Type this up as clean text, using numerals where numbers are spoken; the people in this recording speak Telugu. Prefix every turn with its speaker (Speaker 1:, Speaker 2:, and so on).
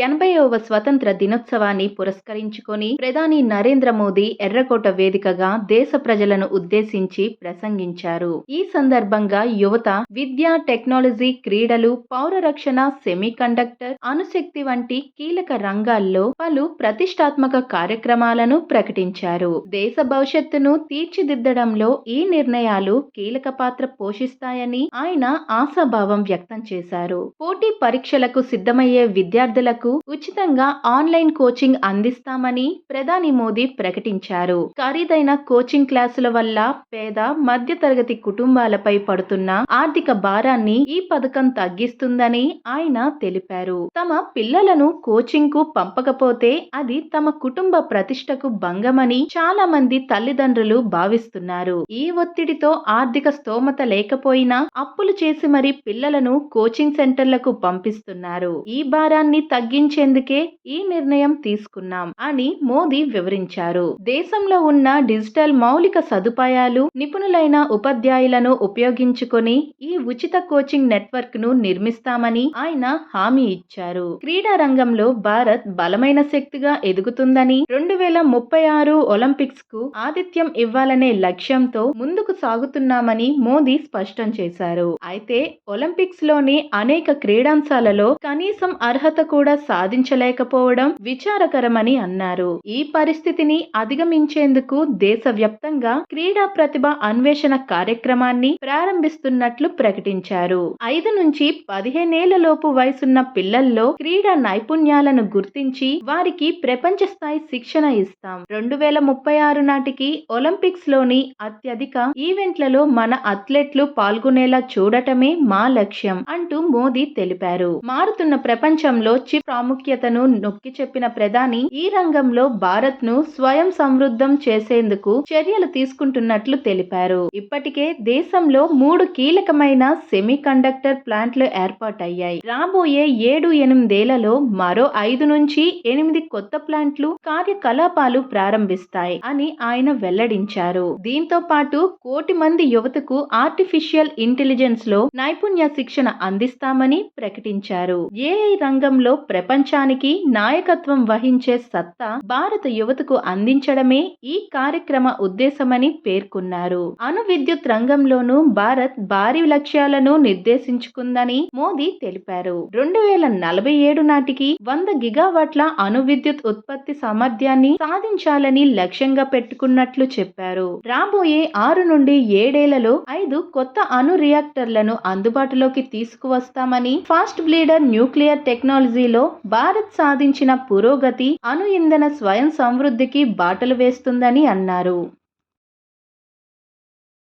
Speaker 1: 80వ స్వతంత్ర దినోత్సవాన్ని పురస్కరించుకొని ప్రధాని నరేంద్ర మోదీ ఎర్రకోట వేదికగా దేశ ప్రజలను ఉద్దేశించి ప్రసంగించారు. ఈ సందర్భంగా యువత విద్య, టెక్నాలజీ, క్రీడలు, పౌర రక్షణ, సెమీకండక్టర్, అణుశక్తి వంటి కీలక రంగాల్లో పలు ప్రతిష్టాత్మక కార్యక్రమాలను ప్రకటించారు. దేశ భవిష్యత్తును తీర్చిదిద్దడంలో ఈ నిర్ణయాలు కీలక పాత్ర పోషిస్తాయని ఆయన ఆశాభావం వ్యక్తం చేశారు. పోటీ పరీక్షలకు సిద్ధమయ్యే విద్యార్థులకు ఉచితంగా ఆన్లైన్ కోచింగ్ అందిస్తామని ప్రధాని మోదీ ప్రకటించారు. ఖరీదైన కోచింగ్ క్లాసుల వల్ల పేద, మధ్యతరగతి కుటుంబాలపై పడుతున్న ఆర్థిక భారాన్ని ఈ పథకం తగ్గిస్తుందని ఆయన తెలిపారు. తమ పిల్లలను కోచింగ్ కు పంపకపోతే అది తమ కుటుంబ ప్రతిష్టకు భంగమని చాలా మంది తల్లిదండ్రులు భావిస్తున్నారు. ఈ ఒత్తిడితో ఆర్థిక స్తోమత లేకపోయినా అప్పులు చేసి మరి పిల్లలను కోచింగ్ సెంటర్లకు పంపిస్తున్నారు. ఈ భారాన్ని తగ్గించేందుకే ఈ నిర్ణయం తీసుకున్నాం అని మోదీ వివరించారు. దేశంలో ఉన్న డిజిటల్ మౌలిక సదుపాయాలు, నిపుణులైన ఉపాధ్యాయులను ఉపయోగించుకొని ఈ ఉచిత కోచింగ్ నెట్వర్క్ ను నిర్మిస్తామని ఆయన హామీ ఇచ్చారు. క్రీడా రంగంలో భారత్ బలమైన శక్తిగా ఎదుగుతుందని 2036 ఒలింపిక్స్ కు ఆతిథ్యం ఇవ్వాలనే లక్ష్యంతో ముందుకు సాగుతున్నామని మోదీ స్పష్టం చేశారు. అయితే ఒలింపిక్స్ లోని అనేక క్రీడాంశాలలో కనీసం అర్హత కూడా సాధించలేకపోవడం విచారకరమని అన్నారు. ఈ పరిస్థితిని అధిగమించేందుకు దేశవ్యాప్తంగా క్రీడా ప్రతిభ అన్వేషణ కార్యక్రమాన్ని ప్రారంభిస్తున్నట్లు ప్రకటించారు. 5 నుంచి 15 ఏళ్ల లోపు వయసున్న పిల్లల్లో క్రీడా నైపుణ్యాలను గుర్తించి వారికి ప్రపంచ స్థాయి శిక్షణ ఇస్తాం. 2036 నాటికి ఒలింపిక్స్ లోని అత్యధిక ఈవెంట్లలో మన అథ్లెట్లు పాల్గొనేలా చూడటమే మా లక్ష్యం అంటూ మోదీ తెలిపారు. మారుతున్న ప్రపంచంలో చిప్ ప్రాముఖ్యతను నొక్కి చెప్పిన ప్రధాని ఈ రంగంలో భారత్ ను స్వయం సమృద్ధం చేసేందుకు చర్యలు తీసుకుంటున్నట్లు తెలిపారు. ఇప్పటికే దేశంలో 3 కీలకమైన సెమీ కండక్టర్ ప్లాంట్లు ఏర్పాటయ్యాయి. రాబోయే 7-8 ఏళ్లలో మరో 5 నుంచి 8 కొత్త ప్లాంట్లు కార్యకలాపాలు ప్రారంభిస్తాయి అని ఆయన వెల్లడించారు. దీంతో పాటు 1 కోటి మంది యువతకు ఆర్టిఫిషియల్ ఇంటెలిజెన్స్ లో నైపుణ్య శిక్షణ అందిస్తామని ప్రకటించారు. ఏఐ రంగంలో ప్రపంచానికి నాయకత్వం వహించే సత్తా భారత యువతకు అందించడమే ఈ కార్యక్రమ ఉద్దేశమని పేర్కొన్నారు. అణు విద్యుత్ రంగంలోనూ భారత్ భారీ లక్ష్యాలను నిర్దేశించుకుందని మోదీ తెలిపారు. 2047 నాటికి 100 గిగావాట్ల అణు విద్యుత్ ఉత్పత్తి సామర్థ్యాన్ని సాధించాలని లక్ష్యంగా పెట్టుకున్నట్లు చెప్పారు. రాబోయే 6 నుండి 7 ఏళ్లలో 5 కొత్త అణు రియాక్టర్లను అందుబాటులోకి తీసుకువస్తామని, ఫాస్ట్ బ్రీడర్ న్యూక్లియర్ టెక్నాలజీలో భారత్ సాధించిన పురోగతి అణు ఇంధన స్వయం సమృద్ధికి బాటలు వేస్తుందని అన్నారు.